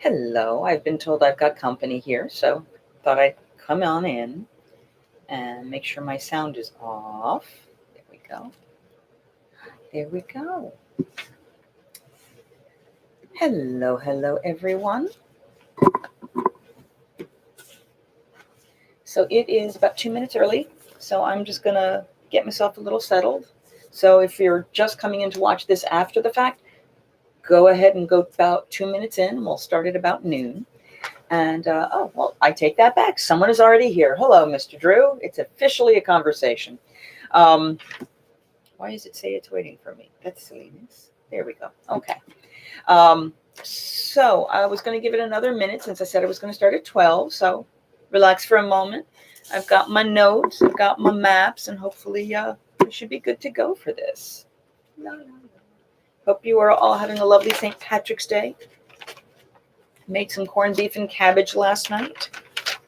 Hello, I've been told I've got company here, so thought I'd come on in and make sure my sound is off. There we go. There we go. Hello, hello, everyone. So it is about 2 minutes early, so I'm just going to get myself a little settled. So if you're just coming in to watch this after the fact, go ahead and go about 2 minutes in. We'll start at about noon. And, I take that back. Someone is already here. Hello, Mr. Drew. It's officially a conversation. Um, why does it say it's waiting for me? That's silliness. There we go. Okay. So I was going to give it another minute since I said I was going to start at 12. So relax for a moment. I've got my notes, I've got my maps, and hopefully we should be good to go for this. Hope you are all having a lovely St. Patrick's Day. Made some corned beef and cabbage last night.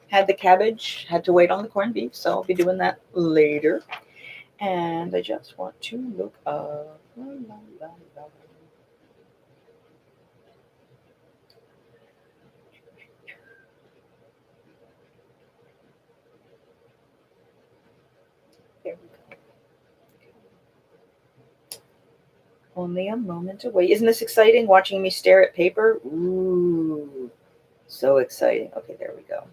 Had the cabbage, had to wait on the corned beef, so I'll be doing that later. And I just want to look up. There we go. Only a moment away. Isn't this exciting, watching me stare at paper? Ooh, so exciting. Okay, there we go.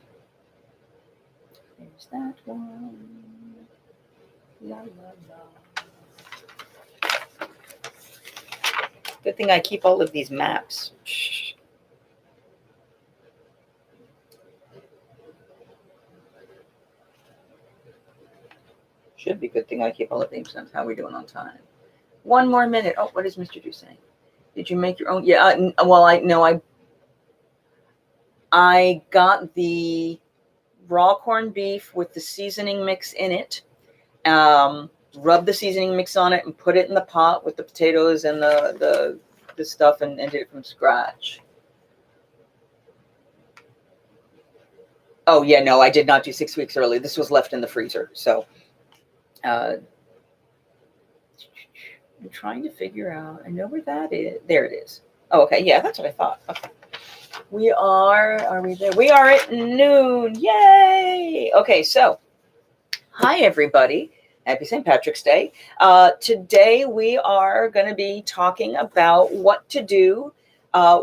There's that one. La, la, la. Good thing I keep all of these maps. Should be good thing I keep all of these. How are we doing on time? 1 more minute. Oh, what is Mr. Drew saying? Did you make your own? Yeah. I got the raw corned beef with the seasoning mix in it. Rubbed the seasoning mix on it and put it in the pot with the potatoes and the stuff and did it from scratch. Oh yeah, no, I did not do 6 weeks early. This was left in the freezer. So I'm trying to figure out. I know where that is. There it is. Oh, okay. Yeah, that's what I thought. Okay. Are we there? We are at noon. Yay! Okay, so hi everybody. Happy St. Patrick's Day. Today we are going to be talking about what to do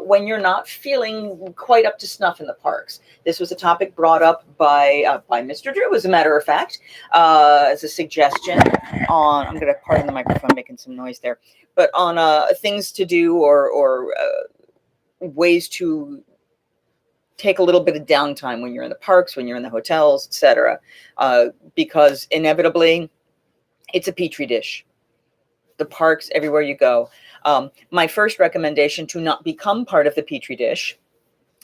when you're not feeling quite up to snuff in the parks. This was a topic brought up by Mr. Drew, as a matter of fact, as a suggestion on, I'm going to pardon the microphone making some noise there, but on things to do or ways to take a little bit of downtime when you're in the parks, when you're in the hotels, etc. Because inevitably it's a petri dish. The parks, everywhere you go. My first recommendation to not become part of the petri dish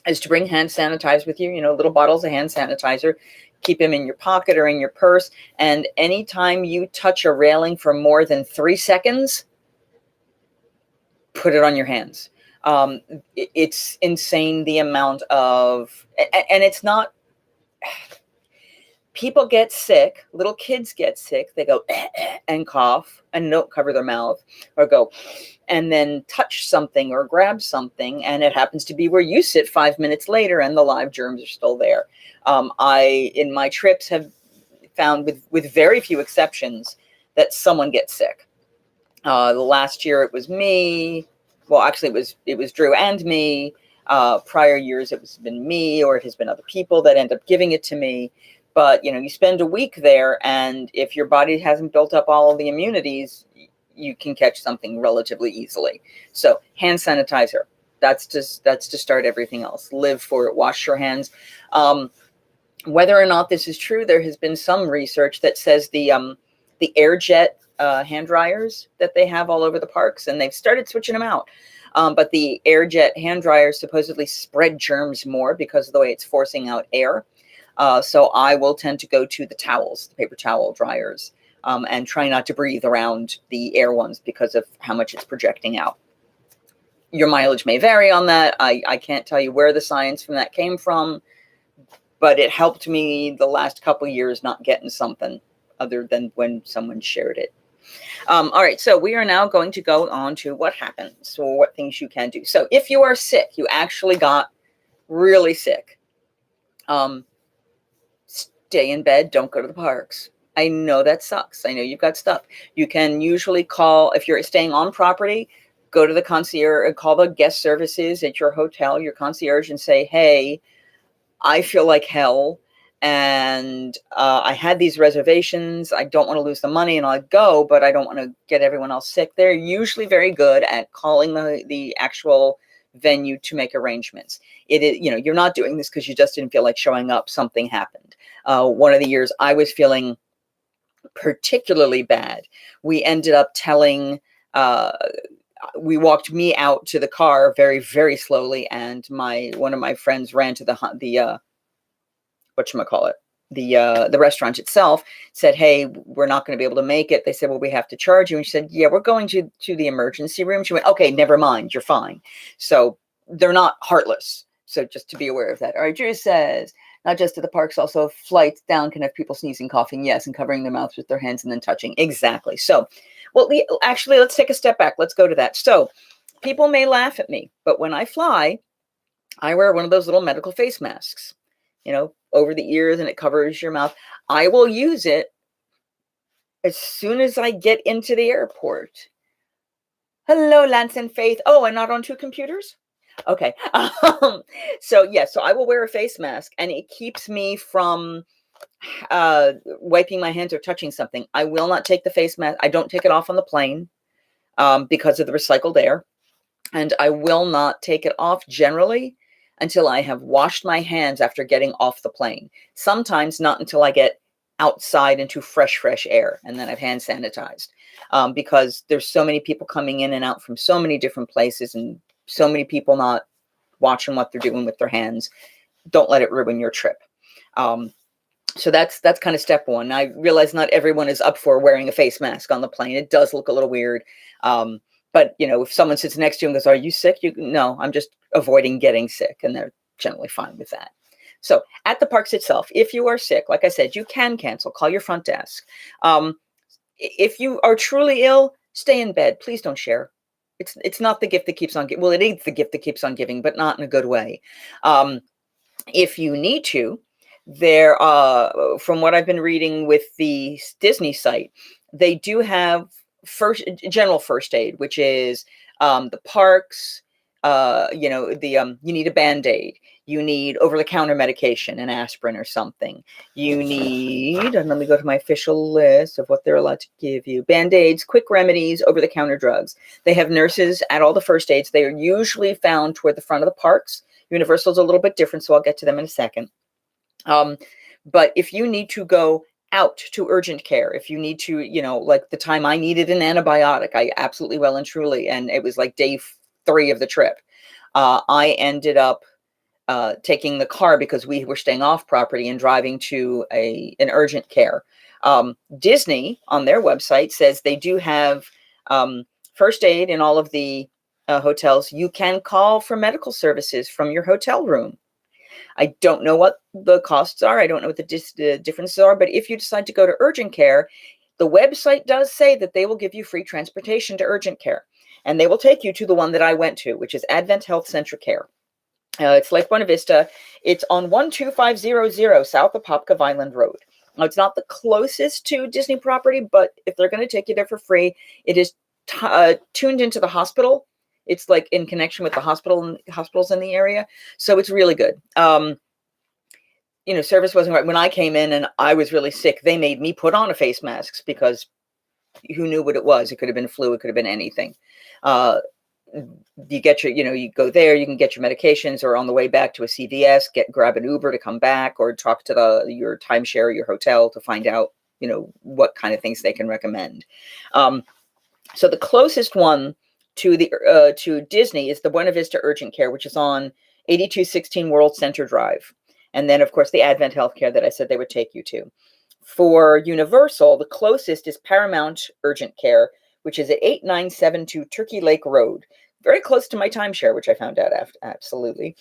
is to bring hand sanitizer with you, little bottles of hand sanitizer, keep them in your pocket or in your purse. And anytime you touch a railing for more than 3 seconds, put it on your hands. It's insane the amount of, and it's not, people get sick, little kids get sick, they go and cough and don't cover their mouth, or go and then touch something or grab something, and it happens to be where you sit 5 minutes later and the live germs are still there. I, in my trips, have found with very few exceptions that someone gets sick. The last year it was me. Well, actually it was Drew and me. Prior years it has been me, or it has been other people that end up giving it to me. But you spend a week there, and if your body hasn't built up all of the immunities, you can catch something relatively easily. So hand sanitizer, that's to start everything else. Live for it. Wash your hands. Whether or not this is true, there has been some research that says the AirJet hand dryers that they have all over the parks, and they've started switching them out. But the AirJet hand dryers supposedly spread germs more because of the way it's forcing out air. So I will tend to go to the towels, the paper towel dryers, and try not to breathe around the air ones because of how much it's projecting out. Your mileage may vary on that. I can't tell you where the science from that came from, but it helped me the last couple years not getting something other than when someone shared it. All right, so we are now going to go on to what happens or what things you can do. So if you are sick, you actually got really sick, stay in bed, don't go to the parks. I know that sucks. I know you've got stuff. You can usually call, if you're staying on property, go to the concierge, call the guest services at your hotel, your concierge, and say, hey, I feel like hell. And I had these reservations. I don't want to lose the money and I'll go, but I don't want to get everyone else sick. They're usually very good at calling the actual venue to make arrangements. It is, you know, you're not doing this because you just didn't feel like showing up. Something happened. One of the years I was feeling particularly bad, we ended up telling, we walked me out to the car very, very slowly, and one of my friends ran to the whatchamacallit, the restaurant itself, said, hey, we're not going to be able to make it. They said, well, we have to charge you. And she said, yeah, we're going to the emergency room. She went, okay, never mind, you're fine. So they're not heartless. So just to be aware of that. All right, Drew says, not just to the parks, also flights down can have people sneezing, coughing, yes, and covering their mouths with their hands and then touching. Exactly. So, well, actually, let's take a step back. Let's go to that. So people may laugh at me, but when I fly, I wear one of those little medical face masks, you know, over the ears, and it covers your mouth. I will use it as soon as I get into the airport. Hello, Lance and Faith. Oh, and not on two computers? Okay. So I will wear a face mask, and it keeps me from wiping my hands or touching something. I will not take the face mask. I don't take it off on the plane because of the recycled air. And I will not take it off generally until I have washed my hands after getting off the plane. Sometimes not until I get outside into fresh air, and then I've hand sanitized, because there's so many people coming in and out from so many different places, and so many people not watching what they're doing with their hands. Don't let it ruin your trip. So that's kind of step one. I realize not everyone is up for wearing a face mask on the plane. It does look a little weird. But, you know, if someone sits next to you and goes, are you sick? No, I'm just avoiding getting sick. And they're generally fine with that. So at the parks itself, if you are sick, like I said, you can cancel. Call your front desk. If you are truly ill, stay in bed. Please don't share. It's not the gift that keeps on giving. Well, it is the gift that keeps on giving, but not in a good way. If you need to, there, from what I've been reading with the Disney site, they do have general first aid, which is the parks. You know, you need a Band-Aid. You need over-the-counter medication, an aspirin or something. You need, and let me go to my official list of what they're allowed to give you: Band-Aids, quick remedies, over-the-counter drugs. They have nurses at all the first aids. They are usually found toward the front of the parks. Universal's a little bit different, so I'll get to them in a second. But if you need to go out to urgent care, if you need to, you know, like the time I needed an antibiotic, I absolutely well and truly, and it was like day 3 of the trip, I ended up taking the car because we were staying off property and driving to an urgent care. Disney on their website says they do have first aid in all of the hotels. You can call for medical services from your hotel room. I don't know what the costs are. I don't know what the differences are. But if you decide to go to urgent care, the website does say that they will give you free transportation to urgent care. And they will take you to the one that I went to, which is Advent Health Central Care. It's Lake Buena Vista. It's on 12500 south of Popcov Island Road. Now, it's not the closest to Disney property, but if they're going to take you there for free, it is tuned into the hospital. It's like in connection with the hospitals in the area. So it's really good. You know, service wasn't right. When I came in and I was really sick, they made me put on a face mask because who knew what it was? It could have been flu. It could have been anything. You get you go there, you can get your medications, or on the way back to a CVS, grab an Uber to come back, or talk to your timeshare, your hotel, to find out, you know, what kind of things they can recommend. So the closest one to Disney is the Buena Vista Urgent Care, which is on 8216 World Center Drive. And then, of course, the Advent Healthcare that I said they would take you to. For Universal, the closest is Paramount Urgent Care, which is at 8972 Turkey Lake Road, very close to my timeshare, which I found out after. Absolutely.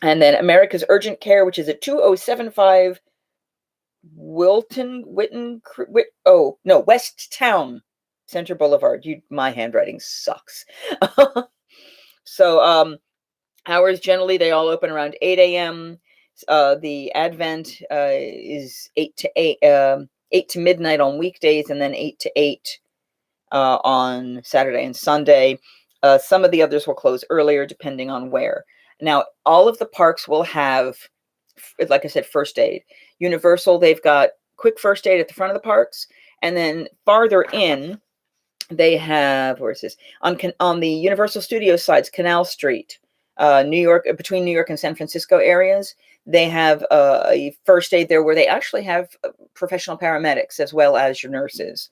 And then America's Urgent Care, which is at 2075 West Town Center Boulevard. My handwriting sucks. So Hours generally, they all open around 8 a.m. The Advent is 8 to midnight on weekdays, and then 8 to 8 on Saturday and Sunday. Some of the others will close earlier depending on where. Now, all of the parks will have, like I said, first aid. Universal, they've got quick first aid at the front of the parks, and then farther in, they have, where is this? On the Universal Studios sides, Canal Street, New York, between New York and San Francisco areas, they have a first aid there where they actually have professional paramedics as well as your nurses.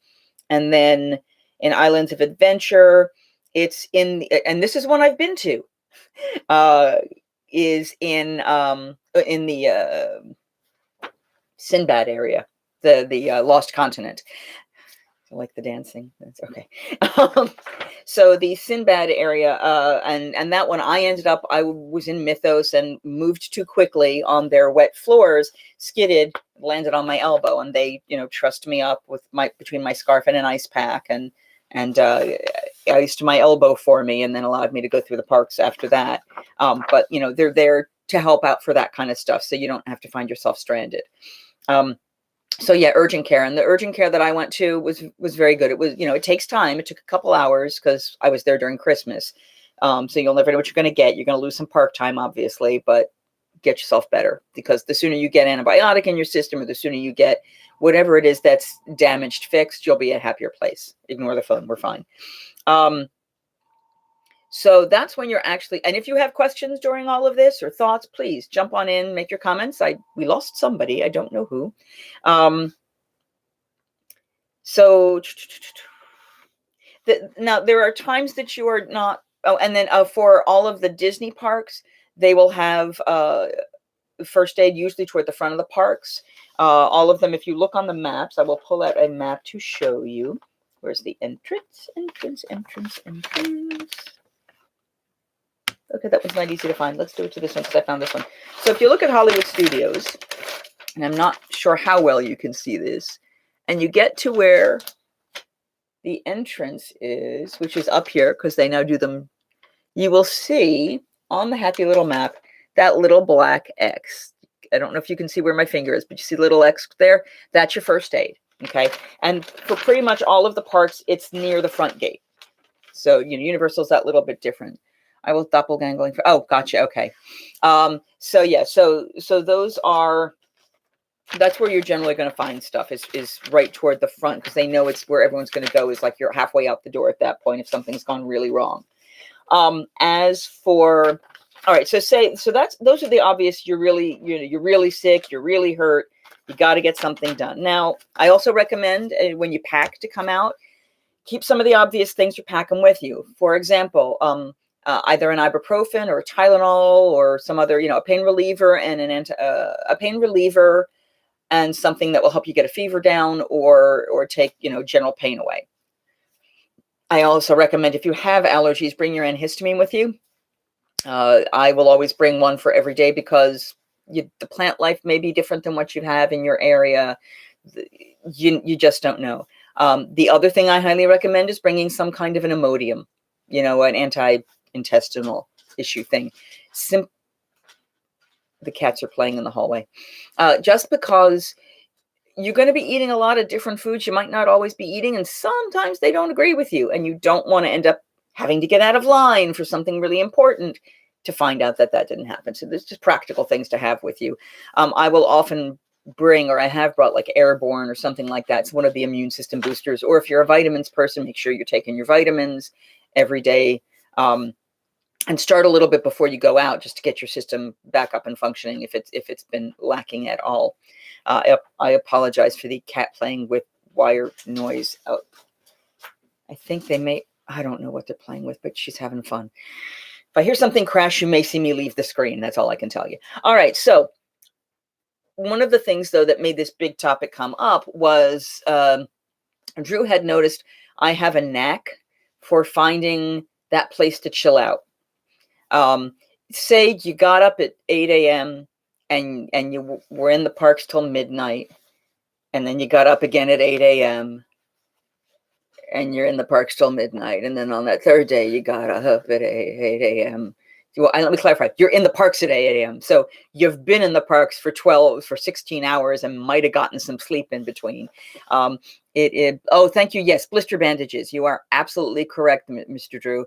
And then in Islands of Adventure, it's and this is one I've been to, is in the Sinbad area, the Lost Continent. I like the dancing. That's okay. So the Sinbad area, and that one, I was in Mythos and moved too quickly on their wet floors, skidded, landed on my elbow, and they, trussed me up with between my scarf and an ice pack, and iced my elbow for me, and then allowed me to go through the parks after that. But they're there to help out for that kind of stuff, so you don't have to find yourself stranded. So yeah, urgent care, and the urgent care that I went to was very good. It was, it takes time. It took a couple hours because I was there during Christmas. So you'll never know what you're going to get. You're going to lose some park time, obviously, but get yourself better, because the sooner you get antibiotic in your system, or the sooner you get whatever it is that's damaged fixed, you'll be at a happier place. Ignore the phone. We're fine. So that's when you're actually, and if you have questions during all of this or thoughts, please jump on in, make your comments. We lost somebody. I don't know who. Now there are times that you are not, and then for all of the Disney parks, they will have first aid usually toward the front of the parks. All of them, if you look on the maps, I will pull out a map to show you. Where's the entrance? Okay, that was not easy to find. Let's do it to this one because I found this one. So if you look at Hollywood Studios, and I'm not sure how well you can see this, and you get to where the entrance is, which is up here because they now do them, you will see on the happy little map that little black X. I don't know if you can see where my finger is, but you see the little X there? That's your first aid, okay? And for pretty much all of the parks, it's near the front gate. So, Universal's that little bit different. I will doppelgangling for, oh, gotcha, okay. So yeah, so those are, that's where you're generally going to find stuff, is right toward the front, because they know it's where everyone's going to go, is like you're halfway out the door at that point if something's gone really wrong. As for, all right, those are the obvious, you're really sick, you're really hurt, you got to get something done. Now, I also recommend when you pack to come out, keep some of the obvious things you're packing with you. For example, either an ibuprofen or a Tylenol or some other, a pain reliever and a pain reliever and something that will help you get a fever down or take, general pain away. I also recommend, if you have allergies, bring your antihistamine with you. I will always bring one for every day because the plant life may be different than what you have in your area. You just don't know. The other thing I highly recommend is bringing some kind of an Imodium, an anti-intestinal issue thing. The cats are playing in the hallway. Just because you're going to be eating a lot of different foods you might not always be eating, and sometimes they don't agree with you, and you don't want to end up having to get out of line for something really important to find out that didn't happen. So there's just practical things to have with you. I will often bring, or I have brought, like Airborne or something like that. It's one of the immune system boosters. Or if you're a vitamins person, make sure you're taking your vitamins every day. And start a little bit before you go out, just to get your system back up and functioning if it's been lacking at all. I apologize for the cat playing with wire noise out. I think I don't know what they're playing with, but she's having fun. If I hear something crash, you may see me leave the screen. That's all I can tell you. All right, so one of the things, though, that made this big topic come up was Drew had noticed I have a knack for finding that place to chill out. Say you got up at 8 a.m. and you were in the parks till midnight, and then you got up again at 8 a.m. and you're in the parks till midnight, and then on that third day you got up at 8 a.m. Well, let me clarify. You're in the parks at 8 a.m. So you've been in the parks for 16 hours and might have gotten some sleep in between. Oh, thank you. Yes, blister bandages. You are absolutely correct, Mr. Drew.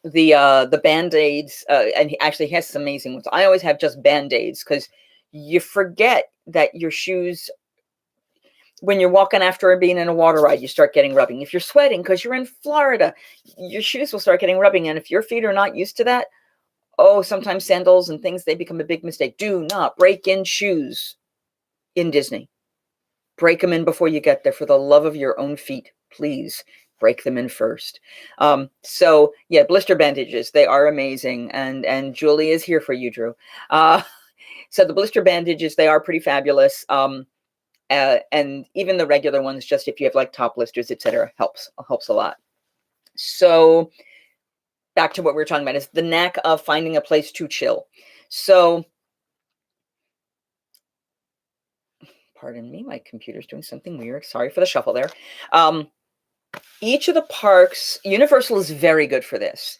The Band-Aids, and he actually has some amazing ones. I always have just Band-Aids because you forget that your shoes, when you're walking after being in a water ride, you start getting rubbing. If you're sweating because you're in Florida, your shoes will start getting rubbing. And if your feet are not used to that, oh, sometimes sandals and things, they become a big mistake. Do not break in shoes in Disney. Break them in before you get there. For the love of your own feet, please break them in first. So yeah, blister bandages, they are amazing. And Julie is here for you, Drew. So the blister bandages, they are pretty fabulous. And even the regular ones, just if you have like top blisters, etc., helps a lot. So back to what we were talking about is the knack of finding a place to chill. So, pardon me, my computer's doing something weird. Sorry for the shuffle there. Each of the parks, Universal is very good for this.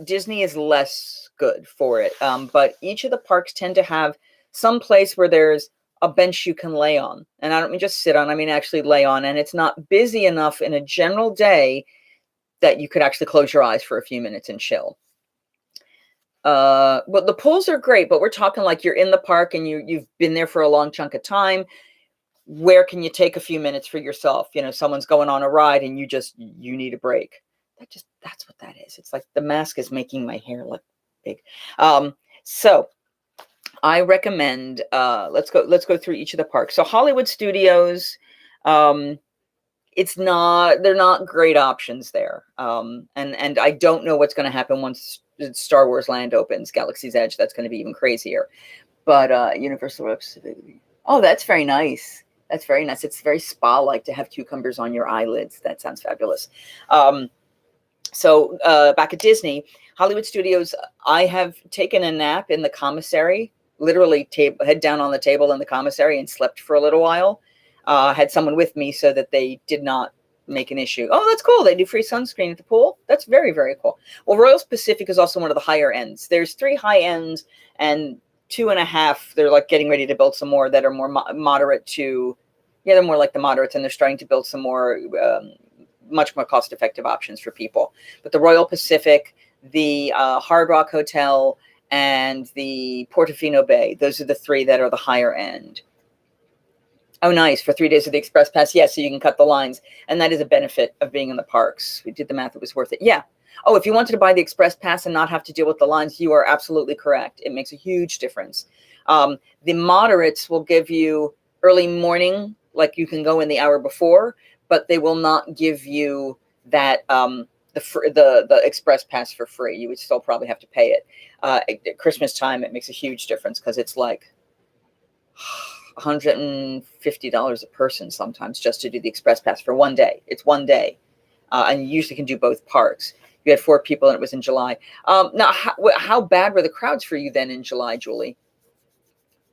Disney is less good for it. But each of the parks tend to have some place where there's a bench you can lay on. And I don't mean just sit on, I mean actually lay on. And it's not busy enough in a general day that you could actually close your eyes for a few minutes and chill. Well, the pools are great, but we're talking like you're in the park and you've been there for a long chunk of time. Where can you take a few minutes for yourself? You know, someone's going on a ride and you need a break. That's what that is. It's like the mask is making my hair look big. So I recommend, let's go through each of the parks. So Hollywood Studios, they're not great options there. And I don't know what's going to happen once Star Wars Land opens, Galaxy's Edge. That's going to be even crazier. But Universal, oh, that's very nice. That's very nice. It's very spa-like to have cucumbers on your eyelids. That sounds fabulous. So back at Disney, Hollywood Studios, I have taken a nap in the commissary, literally head down on the table in the commissary and slept for a little while. Had someone with me so that they did not make an issue. Oh, that's cool. They do free sunscreen at the pool. That's very, very cool. Well, Royal Pacific is also one of the higher ends. There's 3 high ends and 2.5. They're like getting ready to build some more that are more moderate to, yeah, they're more like the moderates, and they're starting to build some more, much more cost-effective options for people. But the Royal Pacific, the Hard Rock Hotel, and the Portofino Bay, those are the 3 that are the higher end. Oh, nice. For 3 days of the Express Pass. Yes, so you can cut the lines. And that is a benefit of being in the parks. We did the math. It was worth it. Yeah. Oh, if you wanted to buy the Express Pass and not have to deal with the lines, you are absolutely correct. It makes a huge difference. The moderates will give you early morning, like you can go in the hour before, but they will not give you that the Express Pass for free. You would still probably have to pay it. At Christmas time, it makes a huge difference because it's like $150 a person sometimes just to do the Express Pass for 1 day. It's 1 day. And you usually can do both parks. You had 4 people and it was in July. Now, how bad were the crowds for you then in July, Julie?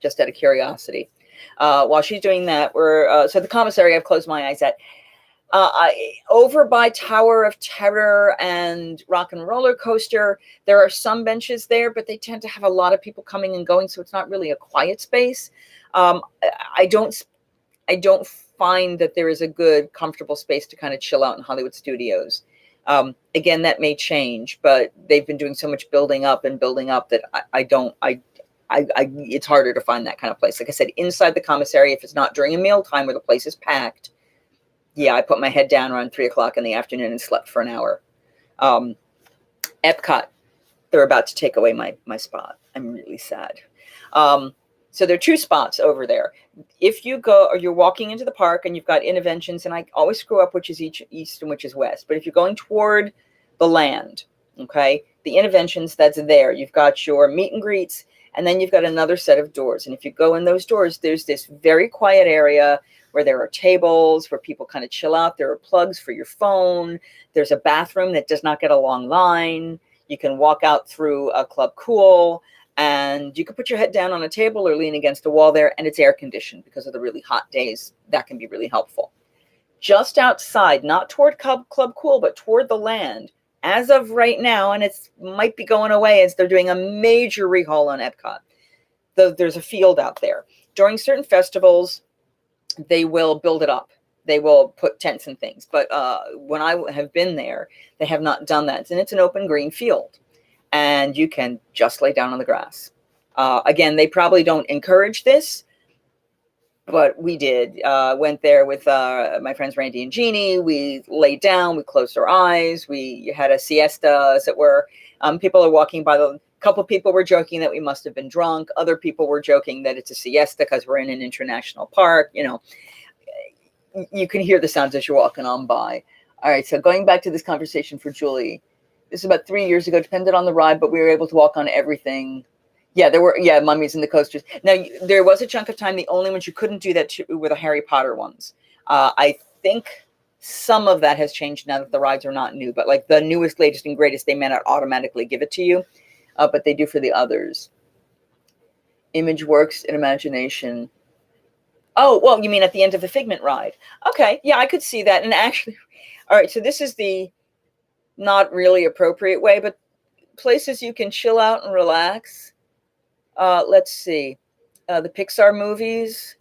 Just out of curiosity. While she's doing that, so the commissary I've closed my eyes at. Over by Tower of Terror and Rock and Roller Coaster, there are some benches there, but they tend to have a lot of people coming and going, so it's not really a quiet space. I don't find that there is a good, comfortable space to kind of chill out in Hollywood Studios. Again, that may change, but they've been doing so much building up that it's harder to find that kind of place. Like I said, inside the commissary, if it's not during a meal time where the place is packed, yeah, I put my head down around 3 o'clock in the afternoon and slept for an hour. Epcot, they're about to take away my spot. I'm really sad. So there are 2 spots over there. If you go, or you're walking into the park and you've got Interventions, and I always screw up which is east and which is west, but if you're going toward the land, okay, the Interventions that's there, you've got your meet and greets, and then you've got another set of doors. And if you go in those doors, there's this very quiet area where there are tables where people kind of chill out. There are plugs for your phone. There's a bathroom that does not get a long line. You can walk out through a Club Cool, and you can put your head down on a table or lean against a wall there, and it's air conditioned because of the really hot days. That can be really helpful. Just outside, not toward Club Cool, but toward the land, as of right now, and it's might be going away as they're doing a major rehaul on Epcot. There's a field out there. During certain festivals, they will build it up. They will put tents and things. But when I have been there, they have not done that. And it's an open green field. And you can just lay down on the grass. Again, they probably don't encourage this, but we did. Went there with my friends Randy and Jeannie. We laid down, we closed our eyes, we had a siesta, as it were. People are walking by. A couple of people were joking that we must have been drunk. Other people were joking that it's a siesta because we're in an international park. You know, you can hear the sounds as you're walking on by. All right, so going back to this conversation for Julie, this is about 3 years ago, depended on the ride, but we were able to walk on everything. Yeah, there were, mummies and the coasters. Now, there was a chunk of time, the only ones you couldn't do that to were the Harry Potter ones. I think some of that has changed now that the rides are not new, but like the newest, latest, and greatest, they may not automatically give it to you, but they do for the others. Image works in imagination. Oh, well, you mean at the end of the Figment ride. Okay, yeah, I could see that. And actually, all right, so this is the not really appropriate way, but places you can chill out and relax. Let's see, the Pixar movies,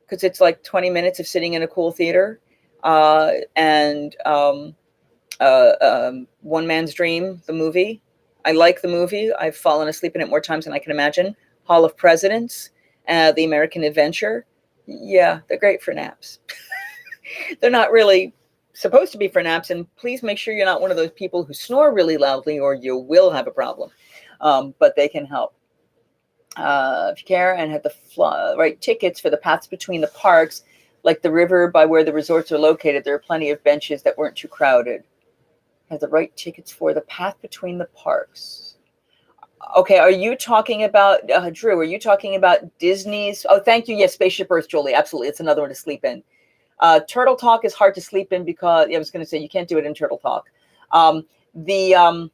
because it's like 20 minutes of sitting in a cool theater, and One Man's Dream, the movie. I like the movie. I've fallen asleep in it more times than I can imagine. Hall of Presidents, The American Adventure. Yeah, they're great for naps. They're not really supposed to be for naps, and please make sure you're not one of those people who snore really loudly or you will have a problem, but they can help. If you care and have the right tickets for the paths between the parks, like the river by where the resorts are located, there are plenty of benches that weren't too crowded. Have the right tickets for the path between the parks. Okay, are you talking about, Drew, are you talking about Disney's? Oh, thank you. Yes, Spaceship Earth, Julie. Absolutely. It's another one to sleep in. Turtle Talk is hard to sleep in because, I was going to say, you can't do it in Turtle Talk. The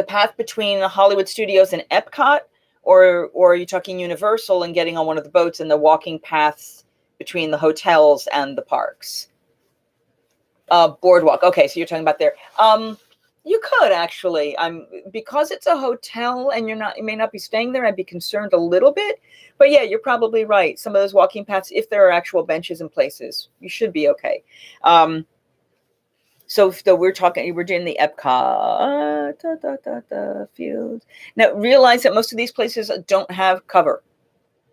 path between Hollywood Studios and Epcot, or are you talking Universal and getting on one of the boats and the walking paths between the hotels and the parks? Boardwalk. Okay, so you're talking about there. You could actually. Because it's a hotel and you may not be staying there, I'd be concerned a little bit. But yeah, you're probably right. Some of those walking paths, if there are actual benches and places, you should be okay. So we're doing the Epcot field. Now realize that most of these places don't have cover.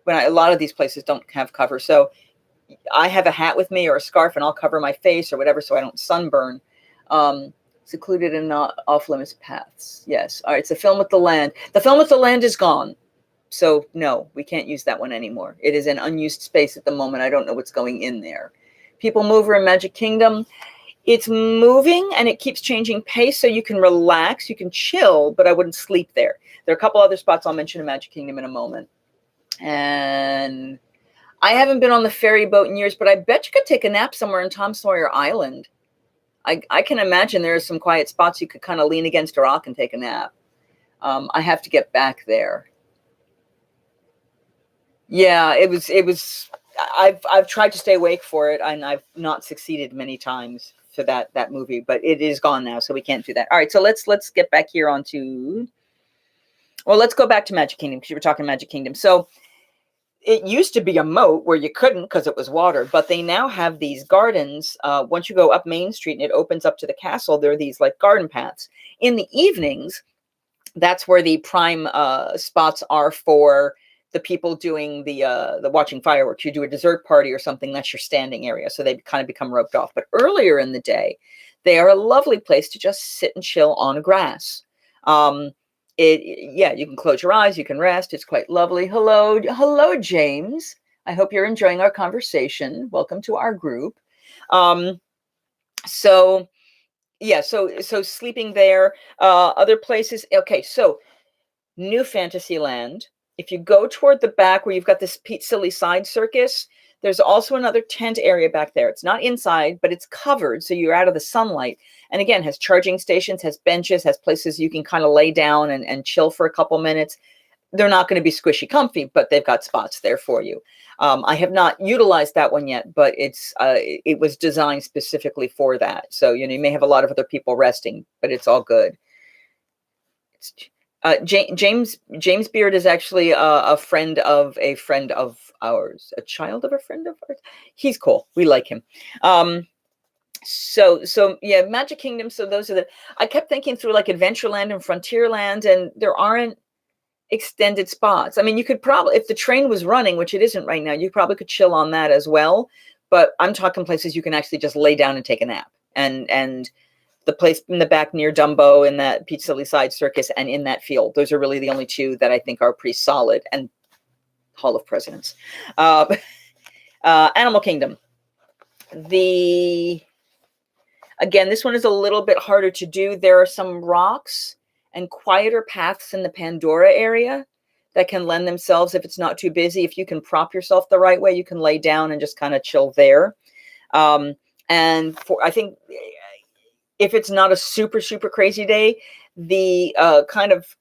A lot of these places don't have cover. So I have a hat with me or a scarf and I'll cover my face or whatever so I don't sunburn. Secluded and not off-limits paths. Yes. All right. So Film with the Land. The Film with the Land is gone. So no, we can't use that one anymore. It is an unused space at the moment. I don't know what's going in there. People Mover in Magic Kingdom. It's moving and it keeps changing pace, so you can relax, you can chill, but I wouldn't sleep there. There are a couple other spots I'll mention in Magic Kingdom in a moment. And I haven't been on the ferry boat in years, but I bet you could take a nap somewhere in Tom Sawyer Island. I can imagine there are some quiet spots you could kind of lean against a rock and take a nap. I have to get back there. Yeah, it was. I've tried to stay awake for it, and I've not succeeded many times for that movie, but it is gone now, so we can't do that. All right, so let's get back here onto. Well, let's go back to Magic Kingdom because you were talking Magic Kingdom. So it used to be a moat where you couldn't because it was water, but they now have these gardens. Once you go up Main Street and it opens up to the castle, there are these like garden paths. In the evenings, that's where the prime spots are for the people doing the watching fireworks. You do a dessert party or something, that's your standing area. So they kind of become roped off. But earlier in the day, they are a lovely place to just sit and chill on grass. You can close your eyes, you can rest. It's quite lovely. Hello, James. I hope you're enjoying our conversation. Welcome to our group. So sleeping there, other places. Okay, so New Fantasyland. If you go toward the back where you've got this Pete Silly side circus, there's also another tent area back there. It's not inside, but it's covered, so you're out of the sunlight. And again, has charging stations, has benches, has places you can kind of lay down and chill for a couple minutes. they're not going to be squishy comfy, but they've got spots there for you. I have not utilized that one yet, but it was designed specifically for that. So, you may have a lot of other people resting, but it's all good. James Beard is actually a friend of ours, a child of a friend of ours. He's cool. We like him. So yeah, Magic Kingdom. So those are I kept thinking through like Adventureland and Frontierland, and there aren't extended spots. I mean, you could probably, if the train was running, which it isn't right now, you probably could chill on that as well. But I'm talking places you can actually just lay down and take a nap. And the place in the back near Dumbo and that Peach Silly Side Circus and in that field, those are really the only two that I think are pretty solid. And Hall of Presidents. Animal Kingdom. Again, this one is a little bit harder to do. There are some rocks and quieter paths in the Pandora area that can lend themselves, if it's not too busy. If you can prop yourself the right way, you can lay down and just kind of chill there. And I think if it's not a super, super crazy day, the kind of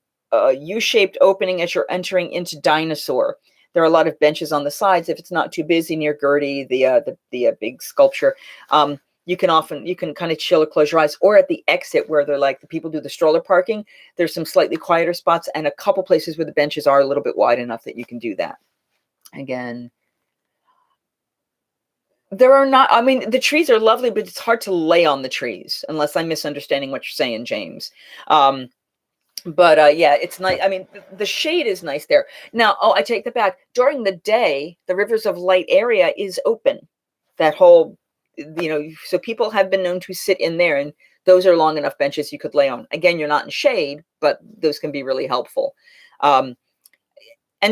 U-shaped opening as you're entering into Dinosaur, there are a lot of benches on the sides. If it's not too busy near Gertie, the big sculpture, you can kind of chill or close your eyes. Or at the exit where they're like the people do the stroller parking, there's some slightly quieter spots and a couple places where the benches are a little bit wide enough that you can do that. Again, there are not, I mean, the trees are lovely, but it's hard to lay on the trees unless I'm misunderstanding what you're saying, James. But yeah, it's nice. I mean, the shade is nice there. Now, I take that back. During the day, the Rivers of Light area is open. That whole, so people have been known to sit in there, and those are long enough benches you could lay on. Again, you're not in shade, but those can be really helpful. And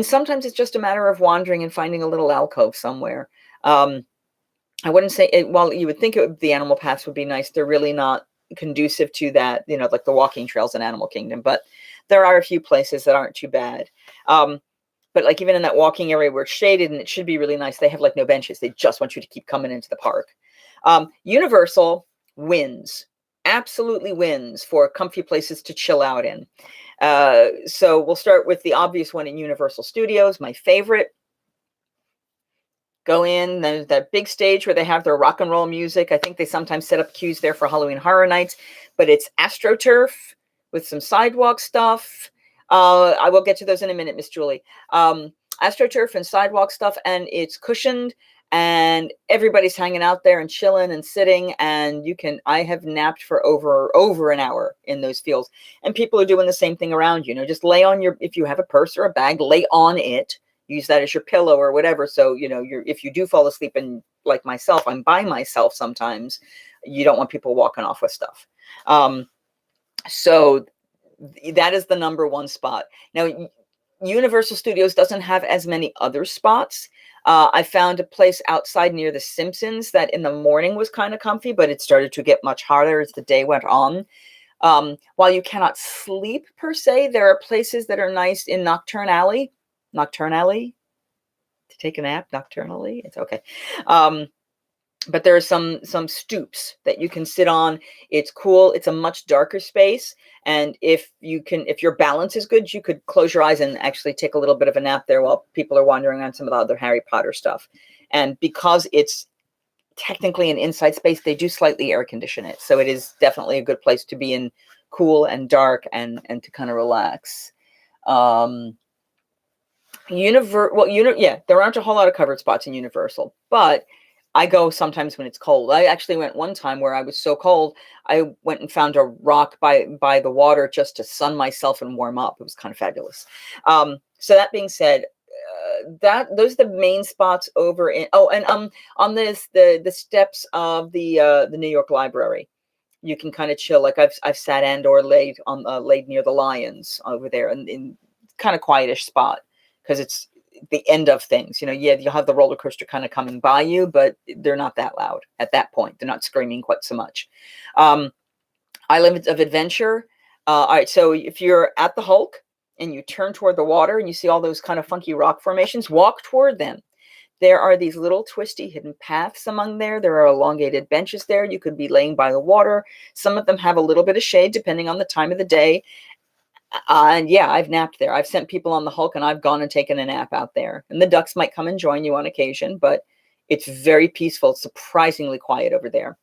sometimes it's just a matter of wandering and finding a little alcove somewhere. I wouldn't say, while you would think the animal paths would be nice, they're really not conducive to that, like the walking trails in Animal Kingdom, but there are a few places that aren't too bad. But like even in that walking area where it's shaded and it should be really nice, they have like no benches. They just want you to keep coming into the park. Universal wins, absolutely wins for comfy places to chill out in. So we'll start with the obvious one in Universal Studios, my favorite. Go in, there's that big stage where they have their rock and roll music. I think they sometimes set up queues there for Halloween Horror Nights, but it's AstroTurf with some sidewalk stuff. I will get to those in a minute, Miss Julie. AstroTurf and sidewalk stuff, and it's cushioned, and everybody's hanging out there and chilling and sitting, and I have napped for over an hour in those fields, and people are doing the same thing around you. Just lay on if you have a purse or a bag, lay on it. Use that as your pillow or whatever. So, if you do fall asleep, and like myself, I'm by myself sometimes, you don't want people walking off with stuff. So that is the number one spot. Now, Universal Studios doesn't have as many other spots. I found a place outside near the Simpsons that in the morning was kind of comfy, but it started to get much harder as the day went on. While you cannot sleep per se, there are places that are nice in Nocturnally to take a nap nocturnally. It's okay. But there are some stoops that you can sit on. It's cool. It's a much darker space. And if your balance is good, you could close your eyes and actually take a little bit of a nap there while people are wandering on some of the other Harry Potter stuff. And because it's technically an inside space, they do slightly air condition it. So it is definitely a good place to be in, cool and dark, and to kind of relax. There aren't a whole lot of covered spots in Universal, but I go sometimes when it's cold. I actually went one time where I was so cold, I went and found a rock by the water just to sun myself and warm up. It was kind of fabulous. So that being said, those are the main spots over in. Oh, and on the steps of the New York Library, you can kind of chill. Like I've sat or laid near the lions over there in kind of quietish spot, because it's the end of things. You'll have the roller coaster kind of coming by you, but they're not that loud at that point. They're not screaming quite so much. Islands of Adventure. All right, so if you're at the Hulk and you turn toward the water and you see all those kind of funky rock formations, walk toward them. There are these little twisty hidden paths among there. There are elongated benches there. You could be laying by the water. Some of them have a little bit of shade depending on the time of the day. And yeah, I've napped there. I've sent people on the Hulk and I've gone and taken a nap out there. And the ducks might come and join you on occasion, but it's very peaceful, surprisingly quiet over there.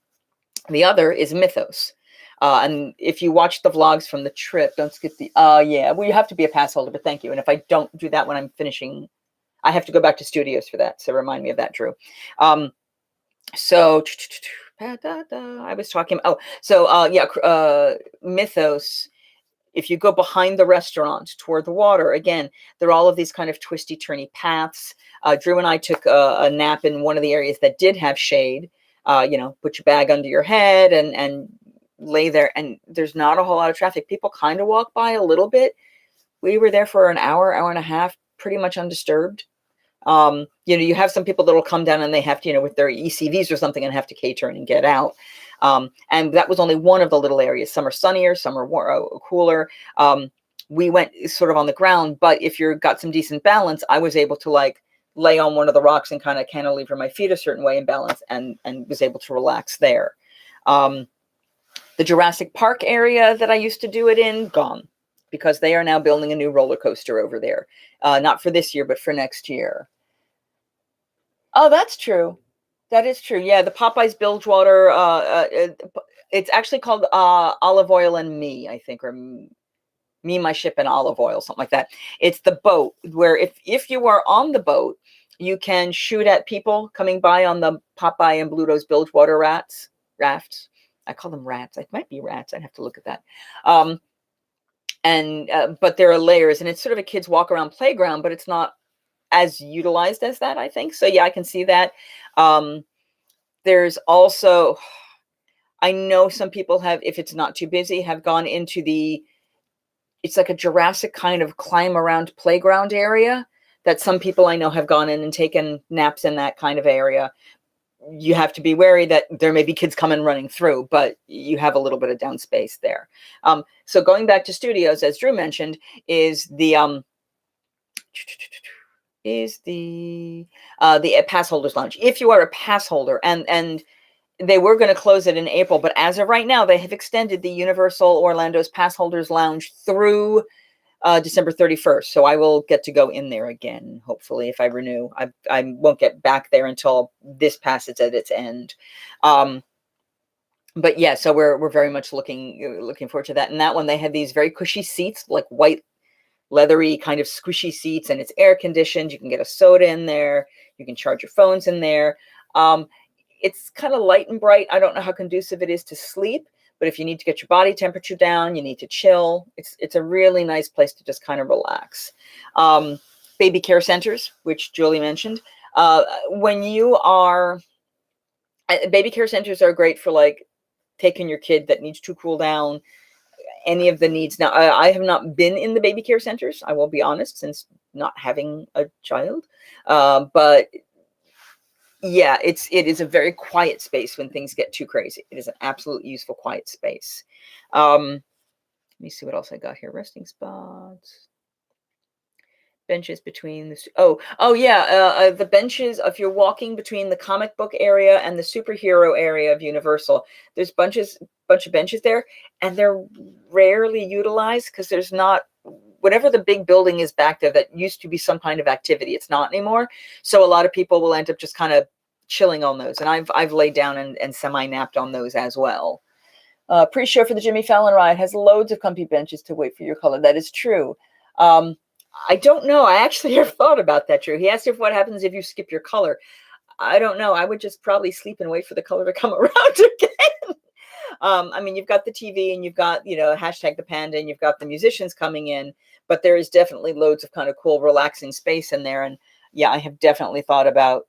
The other is Mythos. And if you watch the vlogs from the trip, don't skip the, yeah, well, you have to be a pass holder, but thank you. And if I don't do that when I'm finishing, I have to go back to studios for that. So remind me of that, Drew. So I was talking, Mythos. If you go behind the restaurant toward the water, again, there are all of these kind of twisty, turny paths. Drew and I took a nap in one of the areas that did have shade. Put your bag under your head and lay there. And there's not a whole lot of traffic. People kind of walk by a little bit. We were there for an hour and a half, pretty much undisturbed. You have some people that will come down and they have to, with their ECVs or something and have to K-turn and get out. And that was only one of the little areas. Some are sunnier, some are cooler. We went sort of on the ground, but if you've got some decent balance, I was able to lay on one of the rocks and kind of cantilever my feet a certain way in balance and was able to relax there. The Jurassic Park area that I used to do it in, gone, because they are now building a new roller coaster over there. Not for this year, but for next year. Oh, that's true. That is true. Yeah, the Popeyes Bilgewater. It's actually called Olive Oil and Me, I think, or Me, My Ship, and Olive Oil, something like that. It's the boat where if you are on the boat, you can shoot at people coming by on the Popeye and Bluto's Bilgewater rafts. I call them rats. It might be rats. I'd have to look at that. But there are layers, and it's sort of a kids walk around playground, but it's not as utilized as that, I think. So yeah, I can see that. There's also, I know some people have, if it's not too busy, have gone into it's like a Jurassic kind of climb around playground area that some people I know have gone in and taken naps in that kind of area. You have to be wary that there may be kids coming running through, but you have a little bit of down space there. So going back to studios, as Drew mentioned, is the pass holders lounge. If you are a pass holder, and they were going to close it in April, but as of right now, they have extended the Universal Orlando's pass holders lounge through December 31st. So I will get to go in there again, hopefully, if I renew. I won't get back there until this passes at its end. But yeah, so we're very much looking forward to that. And that one, they had these very cushy seats, like white, leathery kind of squishy seats, and it's air conditioned. You can get a soda in there. You can charge your phones in there. It's kind of light and bright. I don't know how conducive it is to sleep, but if you need to get your body temperature down, you need to chill. It's a really nice place to just kind of relax. Baby care centers, which Julie mentioned. When you are, baby care centers are great for taking your kid that needs to cool down, any of the needs. Now, I have not been in the baby care centers, I will be honest, since not having a child. But yeah, it is a very quiet space when things get too crazy. It is an absolute useful quiet space. Let me see what else I got here. Resting spots. Benches between the benches. If you're walking between the comic book area and the superhero area of Universal, there's bunch of benches there, and they're rarely utilized because there's not, whatever the big building is back there that used to be some kind of activity, it's not anymore. So a lot of people will end up just kind of chilling on those, and I've laid down and semi-napped on those as well. Pre-show for the Jimmy Fallon ride has loads of comfy benches to wait for your color. That is true. I don't know. I actually have thought about that, Drew. He asked what happens if you skip your color. I don't know. I would just probably sleep and wait for the color to come around again. I mean, you've got the TV and you've got, hashtag the panda, and you've got the musicians coming in, but there is definitely loads of kind of cool, relaxing space in there. And yeah, I have definitely thought about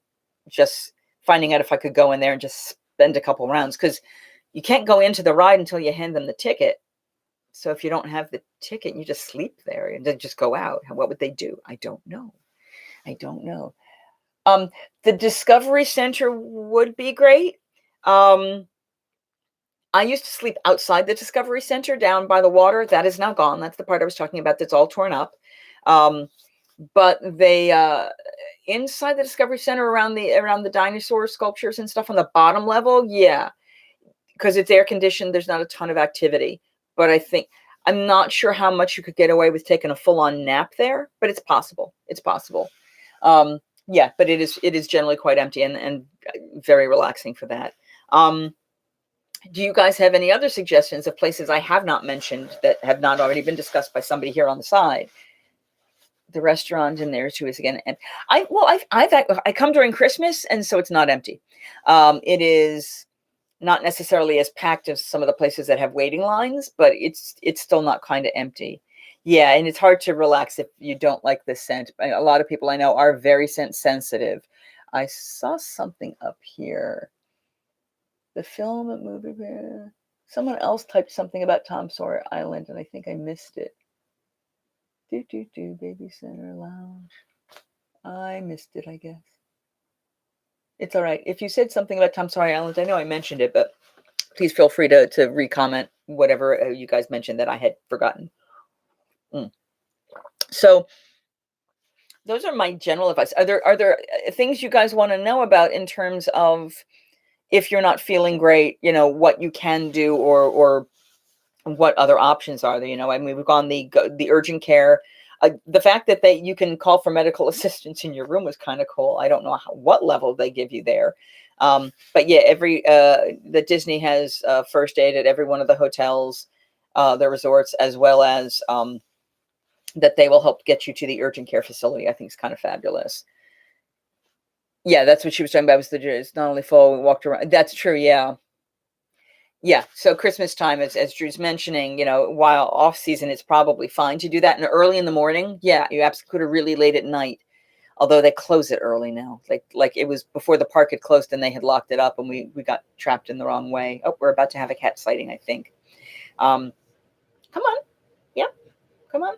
just finding out if I could go in there and just spend a couple rounds, because you can't go into the ride until you hand them the ticket. So if you don't have the ticket, you just sleep there and then just go out. What would they do? I don't know. The Discovery Center would be great. I used to sleep outside the Discovery Center down by the water. That is now gone. That's the part I was talking about that's all torn up. But they inside the Discovery Center around the dinosaur sculptures and stuff on the bottom level, yeah, because it's air conditioned. There's not a ton of activity. But I think I'm not sure how much you could get away with taking a full-on nap there, but it's possible. It's possible. Yeah, but it is generally quite empty and very relaxing for that. Do you guys have any other suggestions of places I have not mentioned that have not already been discussed by somebody here on the side? The restaurant in there too is again, and I come during Christmas, and so it's not empty. It is not necessarily as packed as some of the places that have waiting lines, but it's still not kind of empty. Yeah, and it's hard to relax if you don't like the scent. A lot of people I know are very scent sensitive. I saw something up here. The film and movie. Someone else typed something about Tom Sawyer Island, and I think I missed it. Baby Center Lounge. I missed it, I guess. It's all right. If you said something about Tom Sawyer Island, I know I mentioned it, but please feel free to re-comment whatever you guys mentioned that I had forgotten. So those are my general advice. Are there things you guys want to know about in terms of if you're not feeling great, what you can do or what other options are there? I mean, we've gone the urgent care. The fact that you can call for medical assistance in your room was kind of cool. I don't know what level they give you there. But yeah, the Disney has first aid at every one of the hotels, the resorts, as well as that they will help get you to the urgent care facility. I think is kind of fabulous. Yeah, that's what she was talking about. It's not only full, we walked around. That's true. Yeah. Yeah. So Christmas time, as Drew's mentioning, while off season, it's probably fine to do that. And early in the morning, yeah, you absolutely could have really late at night. Although they close it early now, like it was before the park had closed and they had locked it up, and we got trapped in the wrong way. Oh, we're about to have a cat sighting, I think. Come on. Yep. Come on.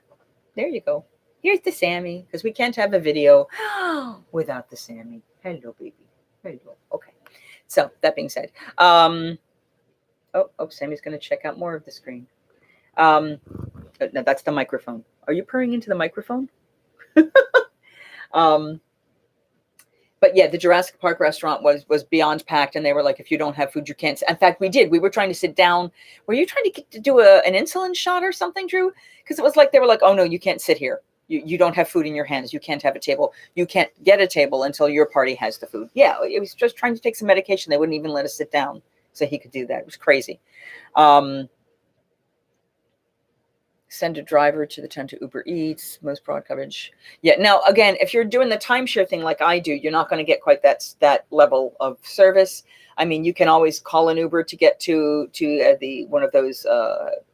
There you go. Here's the Sammy, because we can't have a video without the Sammy. Hello, baby. Hello. Okay. So that being said, Sammy's going to check out more of the screen. No, that's the microphone. Are you purring into the microphone? But yeah, the Jurassic Park restaurant was beyond packed, and they were like, if you don't have food, you can't. In fact, we did. We were trying to sit down. Were you trying to do an insulin shot or something, Drew? Because it was like they were like, oh no, you can't sit here. You don't have food in your hands. You can't have a table. You can't get a table until your party has the food. Yeah, it was just trying to take some medication. They wouldn't even let us sit down so he could do that. It was crazy. Send a driver to the tent to Uber Eats, most broad coverage. Yeah. Now, again, if you're doing the timeshare thing like I do, you're not going to get quite that level of service. I mean, you can always call an Uber to get to the one of those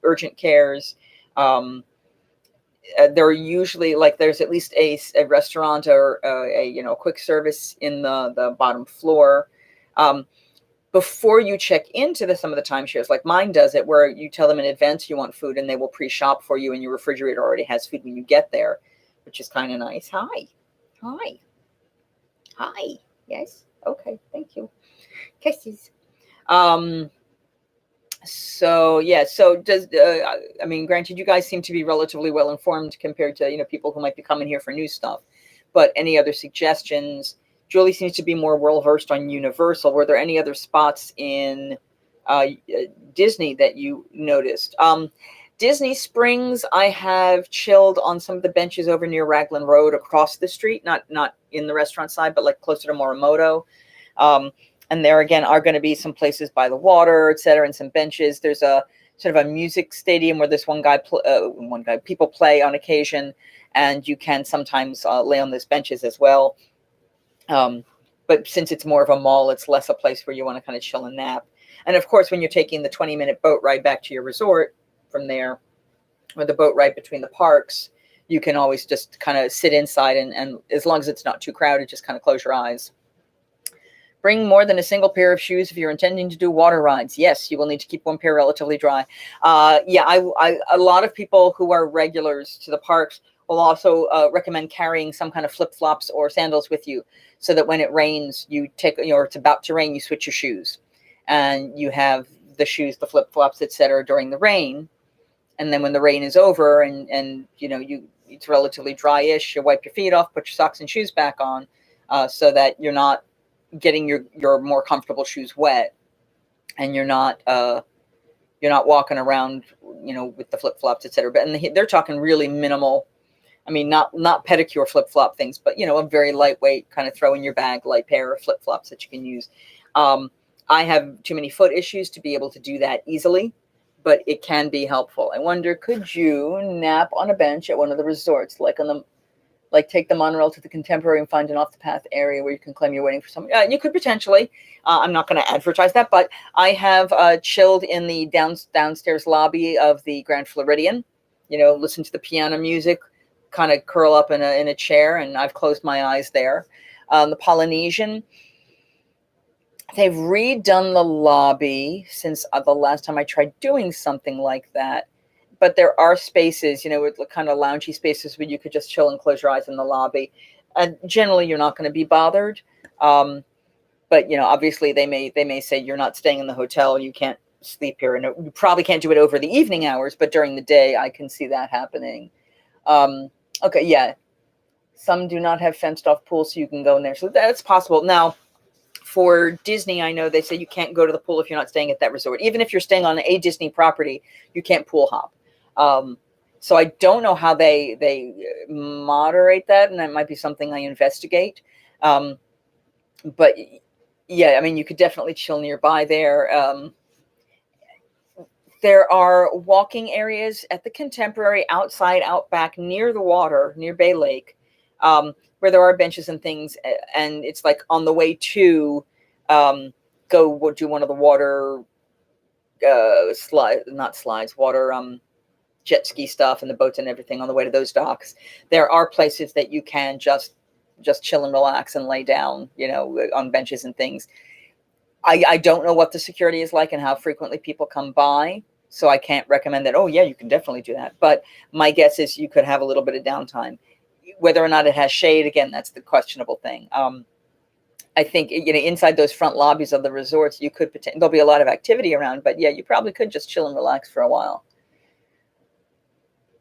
urgent cares. There are usually there's at least a restaurant or a quick service in the bottom floor. Before you check into some of the timeshares, like mine does it, where you tell them in advance you want food and they will pre-shop for you and your refrigerator already has food when you get there, which is kind of nice. Hi. Yes. Okay. Thank you. Kisses. So yeah. So does I mean, granted, you guys seem to be relatively well informed compared to people who might be coming here for new stuff. But any other suggestions? Julie seems to be more well-versed on Universal. Were there any other spots in Disney that you noticed? Disney Springs, I have chilled on some of the benches over near Raglan Road across the street, not in the restaurant side, but closer to Morimoto. And there again are going to be some places by the water, et cetera, and some benches. There's a sort of a music stadium where this people play on occasion, and you can sometimes lay on those benches as well. But since it's more of a mall, it's less a place where you want to kind of chill and nap. And of course, when you're taking the 20-minute boat ride back to your resort from there, or the boat ride between the parks, you can always just kind of sit inside and as long as it's not too crowded, just kind of close your eyes. Bring more than a single pair of shoes if you're intending to do water rides. Yes, you will need to keep one pair relatively dry. A lot of people who are regulars to the parks will also recommend carrying some kind of flip-flops or sandals with you so that when it rains, it's about to rain, you switch your shoes. And you have the shoes, the flip-flops, etc. during the rain. And then when the rain is over and it's relatively dry-ish, you wipe your feet off, put your socks and shoes back on so that you're not getting your more comfortable shoes wet and you're not You're not walking around, with the flip flops, etc. But they're talking really minimal. I mean, not pedicure flip flop things, but a very lightweight kind of throw in your bag, light pair of flip flops that you can use. I have too many foot issues to be able to do that easily, but it can be helpful. I wonder, could you nap on a bench at one of the resorts, like take the monorail to the Contemporary and find an off the path area where you can claim you're waiting for someone? You could potentially. I'm not going to advertise that, but I have chilled in the downstairs lobby of the Grand Floridian. Listen to the piano music, kind of curl up in a chair, and I've closed my eyes there. The Polynesian, they've redone the lobby since the last time I tried doing something like that. But there are spaces, with kind of loungy spaces where you could just chill and close your eyes in the lobby. And generally, you're not going to be bothered. But obviously, they may say you're not staying in the hotel, you can't sleep here, and you probably can't do it over the evening hours. But during the day, I can see that happening. Okay, yeah. Some do not have fenced off pools, so you can go in there. So that's possible. Now, for Disney, I know they say you can't go to the pool if you're not staying at that resort. Even if you're staying on a Disney property, you can't pool hop. So I don't know how they moderate that, and that might be something I investigate. But yeah, I mean, you could definitely chill nearby there. There are walking areas at the Contemporary, outside, out back, near the water, near Bay Lake, where there are benches and things, and it's like on the way to go do one of the water water jet ski stuff and the boats and everything on the way to those docks. There are places that you can just chill and relax and lay down, on benches and things. I don't know what the security is like and how frequently people come by, so I can't recommend that. Oh yeah, you can definitely do that. But my guess is you could have a little bit of downtime. Whether or not it has shade, again, that's the questionable thing. I think, inside those front lobbies of the resorts, there'll be a lot of activity around, but yeah, you probably could just chill and relax for a while.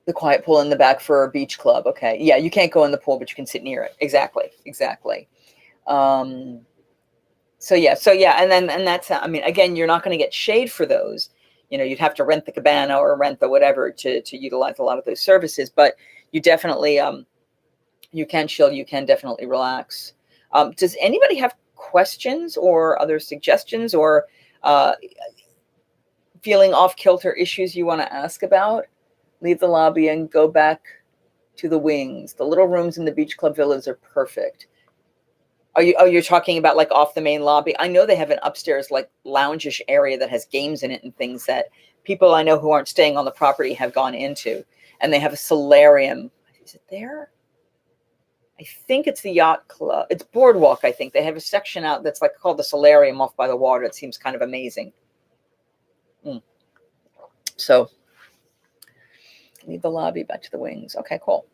The quiet pool in the back for a beach club. Okay. Yeah, you can't go in the pool, but you can sit near it. Exactly. So yeah. And that's, I mean, again, you're not going to get shade for those. You'd have to rent the cabana or rent the whatever to utilize a lot of those services, but you definitely, you can chill, you can definitely relax. Does anybody have questions or other suggestions or feeling off kilter issues you want to ask about? Leave the lobby and go back to the wings. The little rooms in the beach club villas are perfect. You're talking about like off the main lobby? I know they have an upstairs like lounge-ish area that has games in it and things that people I know who aren't staying on the property have gone into. And they have a solarium. Is it there? I think it's the yacht club. It's Boardwalk, I think. They have a section out that's like called the solarium off by the water. It seems kind of amazing. So leave the lobby, back to the wings. Okay, cool.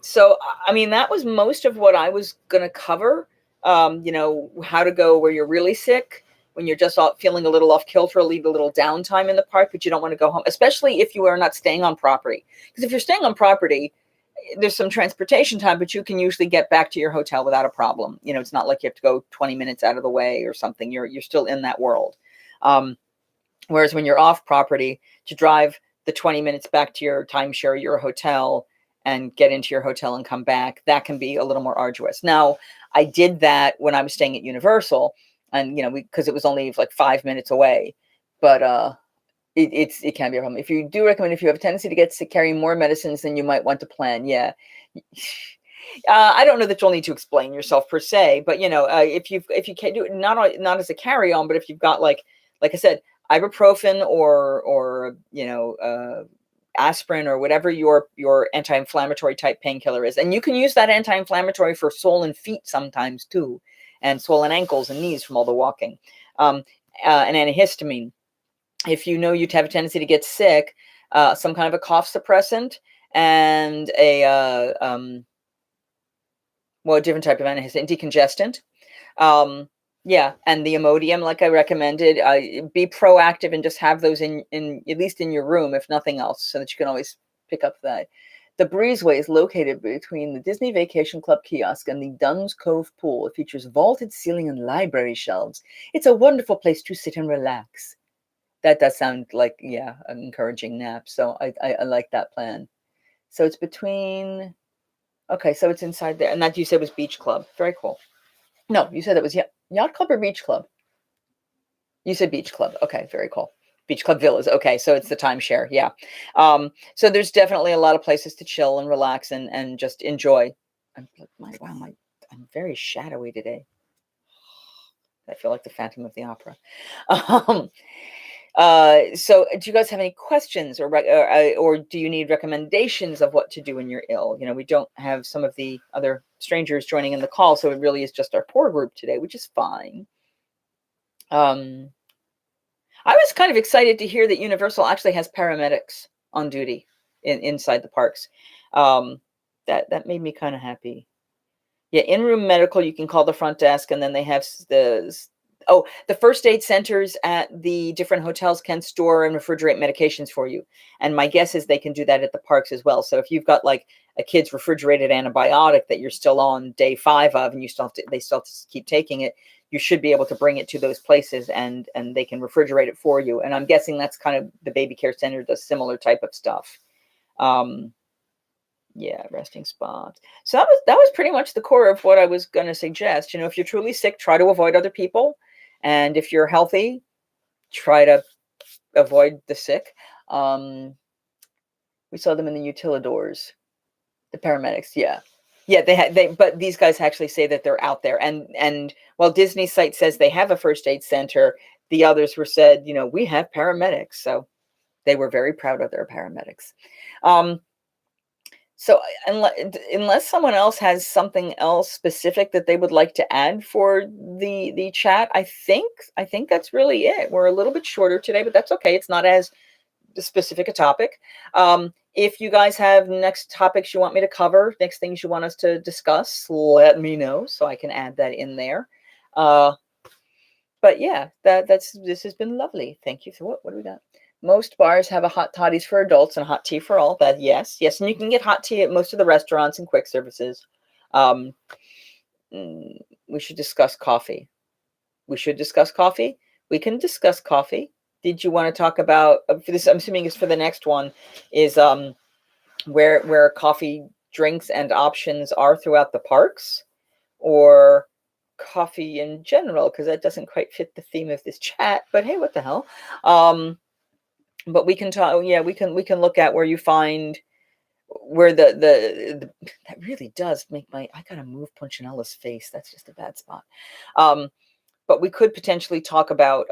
So, I mean, that was most of what I was going to cover. How to go where you're really sick, when you're just feeling a little off kilter, leave a little downtime in the park, but you don't want to go home, especially if you are not staying on property. Because if you're staying on property, there's some transportation time, but you can usually get back to your hotel without a problem. It's not like you have to go 20 minutes out of the way or something. You're still in that world. Whereas when you're off property, to drive the 20 minutes back to your timeshare, your hotel, and get into your hotel and come back, that can be a little more arduous. Now, I did that when I was staying at Universal, and because it was only like 5 minutes away, but it can be a problem. If you do recommend, if you have a tendency to get sick, carry more medicines than you might want to plan. Yeah. I don't know that you'll need to explain yourself per se, but if you can't do it, not as a carry-on, but if you've got like I said, ibuprofen or aspirin or whatever your anti-inflammatory type painkiller is, and you can use that anti-inflammatory for swollen feet sometimes too, and swollen ankles and knees from all the walking. An antihistamine. If you know you'd have a tendency to get sick, some kind of a cough suppressant and a different type of antihistamine, decongestant. And the Imodium, like I recommended. Be proactive and just have those in at least in your room, if nothing else, so that you can always pick up that. The Breezeway is located between the Disney Vacation Club kiosk and the Dunn's Cove pool. It features vaulted ceiling and library shelves. It's a wonderful place to sit and relax. That does sound like, yeah, an encouraging nap. So I like that plan. So it's between, okay, so it's inside there. And that you said was beach club. Very cool. No, you said it was yacht club or beach club? You said beach club. Okay, very cool. Beach club villas. Okay, so it's the timeshare. Yeah. So there's definitely a lot of places to chill and relax and just enjoy. I'm very shadowy today. I feel like the Phantom of the Opera. Um, so do you guys have any questions or do you need recommendations of what to do when you're ill? You know, we don't have some of the other strangers joining in the call, so it really is just our poor group today, which is fine. I was kind of excited to hear that Universal actually has paramedics on duty inside the parks. That made me kind of happy. Yeah, in-room medical, you can call the front desk, and then they have the first aid centers at the different hotels can store and refrigerate medications for you. And my guess is they can do that at the parks as well. So if you've got like a kid's refrigerated antibiotic that you're still on day 5 of, and they still have to keep taking it, you should be able to bring it to those places and they can refrigerate it for you. And I'm guessing that's kind of the baby care center does similar type of stuff. Yeah, resting spots. So that was pretty much the core of what I was going to suggest. You know, if you're truly sick, try to avoid other people. And if you're healthy, try to avoid the sick. We saw them in the utilidors, the paramedics. Yeah. Yeah, but these guys actually say that they're out there. And while Disney's site says they have a first aid center, the others were said, you know, we have paramedics. So they were very proud of their paramedics. So unless someone else has something else specific that they would like to add for the chat, I think that's really it. We're a little bit shorter today, but that's okay. It's not as specific a topic. If you guys have next topics you want me to cover, next things you want us to discuss, let me know so I can add that in there. But yeah, this has been lovely. Thank you. So what do we got? Most bars have a hot toddies for adults and hot tea for all. That yes, and you can get hot tea at most of the restaurants and quick services. We should discuss coffee. We can discuss coffee. Did you want to talk about for this? I'm assuming it's for the next one. Is where coffee drinks and options are throughout the parks, or coffee in general? Because that doesn't quite fit the theme of this chat. But hey, what the hell? But we can talk. Yeah, we can look at where you find where the that really does make I gotta move Punchanella's face. That's just a bad spot. But we could potentially talk about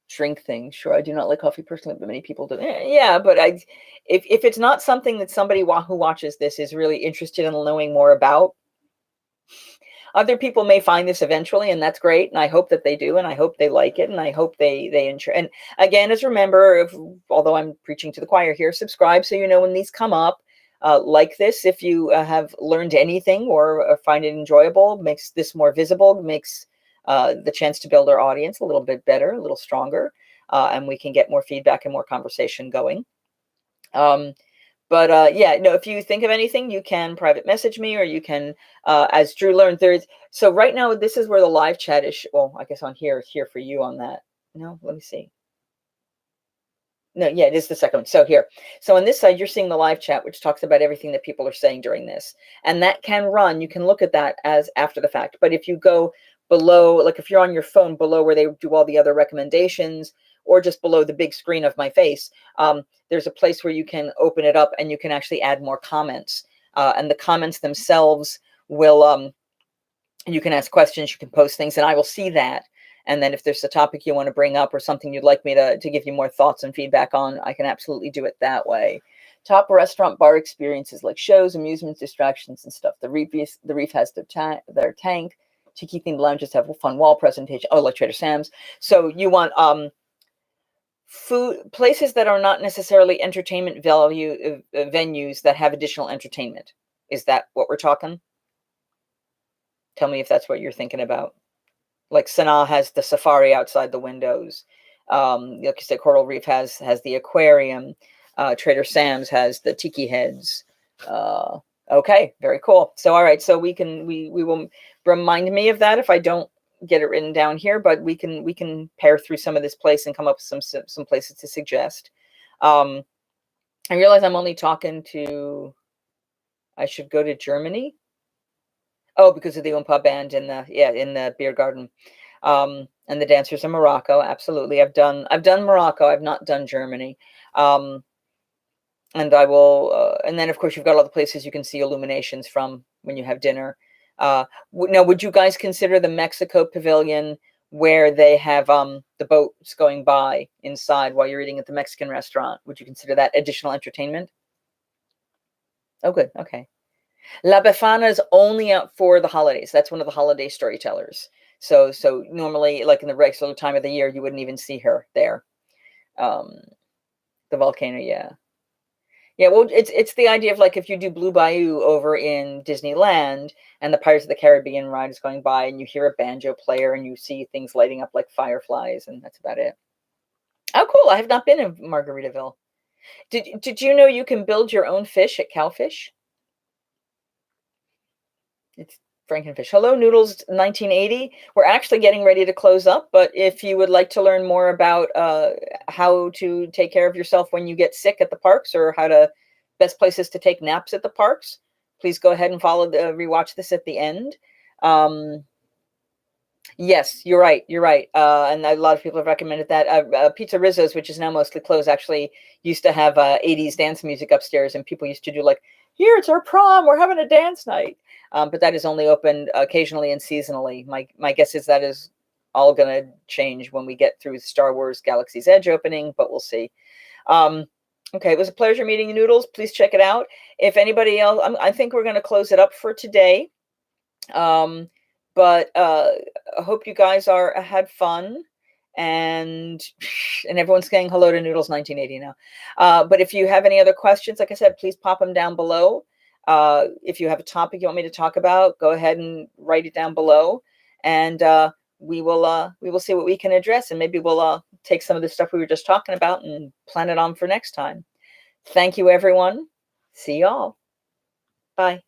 drink things. Sure, I do not like coffee personally, but many people do. Yeah, but if it's not something that somebody who watches this is really interested in knowing more about, other people may find this eventually, and that's great. And I hope that they do, and I hope they like it, and I hope they enjoy. And again, as remember, although I'm preaching to the choir here, subscribe so you know when these come up. Like this, if you have learned anything or find it enjoyable, makes this more visible, makes the chance to build our audience a little bit better, a little stronger, and we can get more feedback and more conversation going. But yeah, no, if you think of anything, you can private message me, or you can, as Drew learned, so right now, this is where the live chat is. Well, I guess on here for you on that. No, let me see. No, yeah, it is the second one. So here. So on this side, you're seeing the live chat, which talks about everything that people are saying during this. And that can run. You can look at that as after the fact. But if you go below, like if you're on your phone below where they do all the other recommendations, or just below the big screen of my face, there's a place where you can open it up and you can actually add more comments. And the comments themselves will, you can ask questions, you can post things, and I will see that. And then if there's a topic you want to bring up or something you'd like me to give you more thoughts and feedback on, I can absolutely do it that way. Top restaurant bar experiences like shows, amusements, distractions, and stuff. The Reef has their tank. Tiki themed lounges have a fun wall presentation. Oh, like Trader Sam's. So you want food places that are not necessarily entertainment value venues that have additional entertainment. Is that what we're talking? Tell me if that's what you're thinking about. Like Sanaa has the safari outside the windows. Like you said, Coral Reef has the aquarium. Trader Sam's has the tiki heads. Okay, very cool. So all right, so we will remind me of that if I don't get it written down here, but we can pair through some of this place and come up with some places to suggest. I realize I'm only talking to. I should go to Germany. Oh, because of the Oompa band in the beer garden, and the dancers in Morocco. Absolutely, I've done Morocco. I've not done Germany. And I will, and then of course you've got all the places you can see illuminations from when you have dinner. Now, would you guys consider the Mexico Pavilion where they have the boats going by inside while you're eating at the Mexican restaurant? Would you consider that additional entertainment? Oh, good. Okay. La Befana is only out for the holidays. That's one of the holiday storytellers. So normally, like in the regular time of the year, you wouldn't even see her there. The volcano, yeah. Yeah, well, it's the idea of like if you do Blue Bayou over in Disneyland and the Pirates of the Caribbean ride is going by and you hear a banjo player and you see things lighting up like fireflies, and that's about it. Oh, cool. I have not been in Margaritaville. Did you know you can build your own fish at Cowfish? It's Frankenfish. Hello, Noodles 1980. We're actually getting ready to close up, but if you would like to learn more about how to take care of yourself when you get sick at the parks, or how to best places to take naps at the parks, please go ahead and rewatch this at the end. Yes, you're right. You're right. And a lot of people have recommended that. Pizza Rizzo's, which is now mostly closed, actually used to have 80s dance music upstairs, and people used to do like, here, it's our prom, we're having a dance night. But that is only open occasionally and seasonally. My guess is that is all going to change when we get through Star Wars Galaxy's Edge opening, but we'll see. Okay, it was a pleasure meeting you, Noodles. Please check it out. If anybody else, I think we're going to close it up for today. But I hope you guys had fun, and everyone's saying hello to Noodles 1980 now. But if you have any other questions, like I said, please pop them down below. If you have a topic you want me to talk about, go ahead and write it down below, and we will see what we can address, and maybe we'll take some of the stuff we were just talking about and plan it on for next time. Thank you, everyone. See y'all. Bye.